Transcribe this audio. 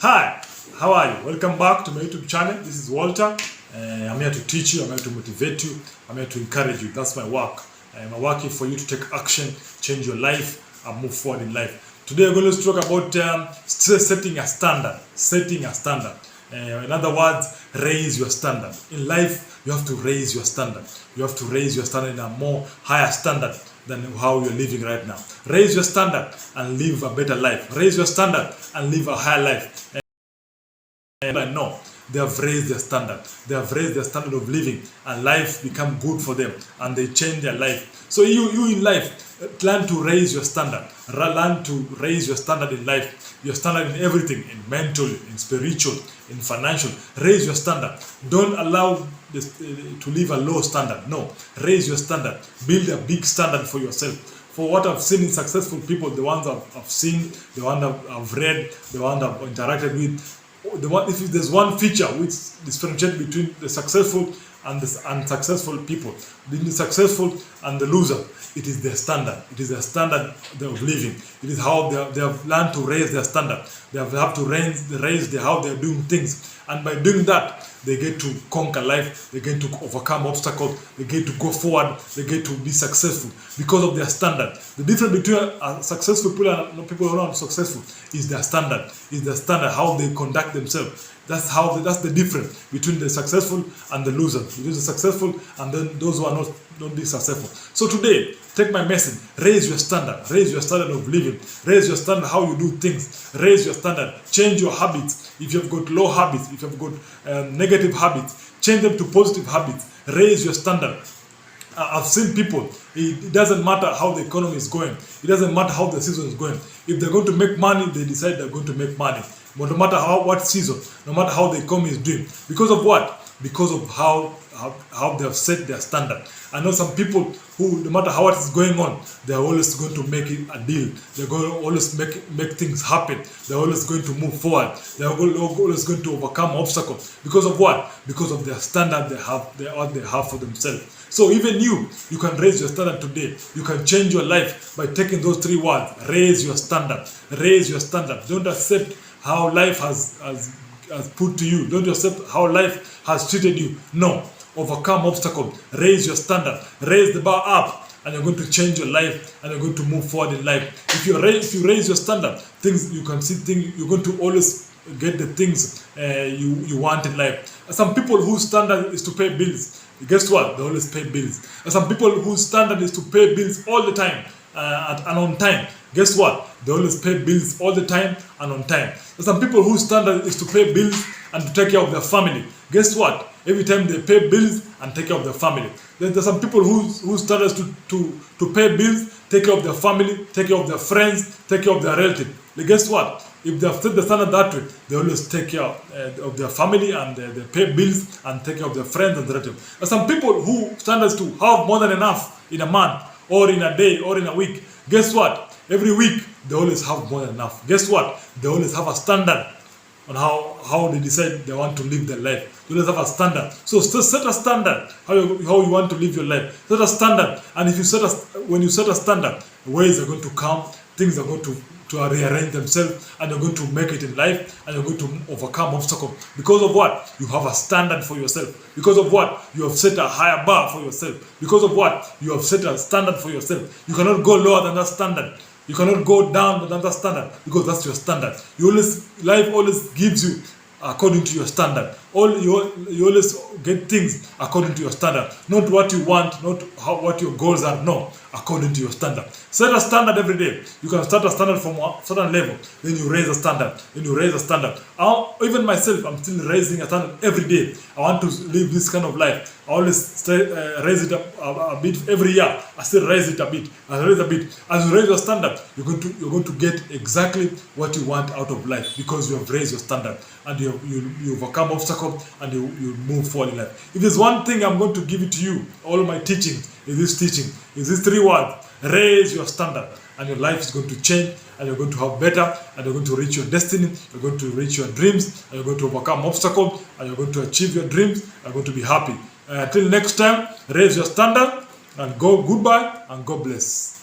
Hi, how are you? Welcome back to my YouTube channel. This is Walter. I'm here to teach you, I'm here to motivate you, I'm here to encourage you. That's my work. I'm working for you to take action, change your life, and move forward in life. Today, I'm going to talk about setting a standard. Setting a standard. In other words, raise your standard. In life, you have to raise your standard. You have to raise your standard in a more higher standard than how you're living right now. Raise your standard and live a better life. Raise your standard and live a higher life. And I know they have raised their standard. They have raised their standard of living, and life become good for them, and they change their life. So you in life, learn to raise your standard. Learn to raise your standard in life. Your standard in everything, in mental, in spiritual, in financial. Raise your standard. Don't allow this, to live a low standard. No, raise your standard. Build a big standard for yourself. For what I've seen in successful people, the ones I've seen, the ones I've read, the ones I've interacted with, if there's one feature which differentiates between the successful and the unsuccessful people, the successful and the loser, it is their standard. It is their standard of living. It is how they have learned to raise their standard. They have to raise how they're doing things, and by doing that, they get to conquer life. They get to overcome obstacles. They get to go forward. They get to be successful because of their standard. The difference between successful people and people who are not successful is their standard. Is their standard, how they conduct themselves. That's the difference between the successful and the loser. Between the successful and then those who are not be successful. So today, take my message. Raise your standard. Raise your standard of living. Raise your standard how you do things. Raise your standard. Change your habits. If you've got low habits, if you've got negative habits, change them to positive habits. Raise your standard. I've seen people, it doesn't matter how the economy is going. It doesn't matter how the season is going. If they're going to make money, they decide they're going to make money. But no matter what season, no matter how the economy is doing. Because of what? Because of how they have set their standard. I know some people who, no matter how what is going on, they're always going to make it a deal. They're going to always make things happen. They're always going to move forward. They're always going to overcome obstacles. Because of what? Because of their standard what they have for themselves. So even you can raise your standard today. You can change your life by taking those 3 words. Raise your standard. Raise your standard. Don't accept how life has put to you. Don't accept how life has treated you. No. Overcome obstacles. Raise your standard. Raise the bar up, and you're going to change your life, and you're going to move forward in life. If you raise your standard, you can see things. You're going to always get the things you want in life. Some people whose standard is to pay bills, guess what? They always pay bills. Some people whose standard is to pay bills all the time and on time. Guess what? They always pay bills all the time and on time. Some people whose standard is to pay bills and to take care of their family. Guess what? Every time they pay bills and take care of their family. There's some people whose standard is to pay bills, take care of their family, take care of their friends, take care of their relatives. Guess what? If they have set the standard that way, they always take care of their family, and they pay bills and take care of their friends and relatives. There's some people who standards to have more than enough in a month or in a day or in a week. Guess what? Every week they always have more than enough. Guess what? They always have a standard on how they decide they want to live their life. They always have a standard. So set a standard how you want to live your life. Set a standard, and if you when you set a standard, ways are going to come, things are going to rearrange themselves, and you're going to make it in life, and you're going to overcome obstacles. Because of what? You have a standard for yourself. Because of what? You have set a higher bar for yourself. Because of what? You have set a standard for yourself. You cannot go lower than that standard. You cannot go down than that standard, because that's your standard. Life always gives you according to your standard. You always get things according to your standard. Not what you want, not what your goals are. No, according to your standard. Set a standard every day. You can start a standard from a certain level, then you raise a standard, then you raise a standard. Even myself, I'm still raising a standard every day. I want to live this kind of life. I always raise it up a bit every year. I still raise it a bit. I raise a bit. As you raise your standard, you're going to get exactly what you want out of life, because you have raised your standard, and you overcome obstacles, and you move forward in life. If there's one thing I'm going to give it to you, all of my teaching is these 3 words. Raise your standard, and your life is going to change, and you're going to have better, and you're going to reach your destiny, you're going to reach your dreams, and you're going to overcome obstacles, and you're going to achieve your dreams, and you're going to be happy. Until next time, raise your standard, and goodbye, and God bless.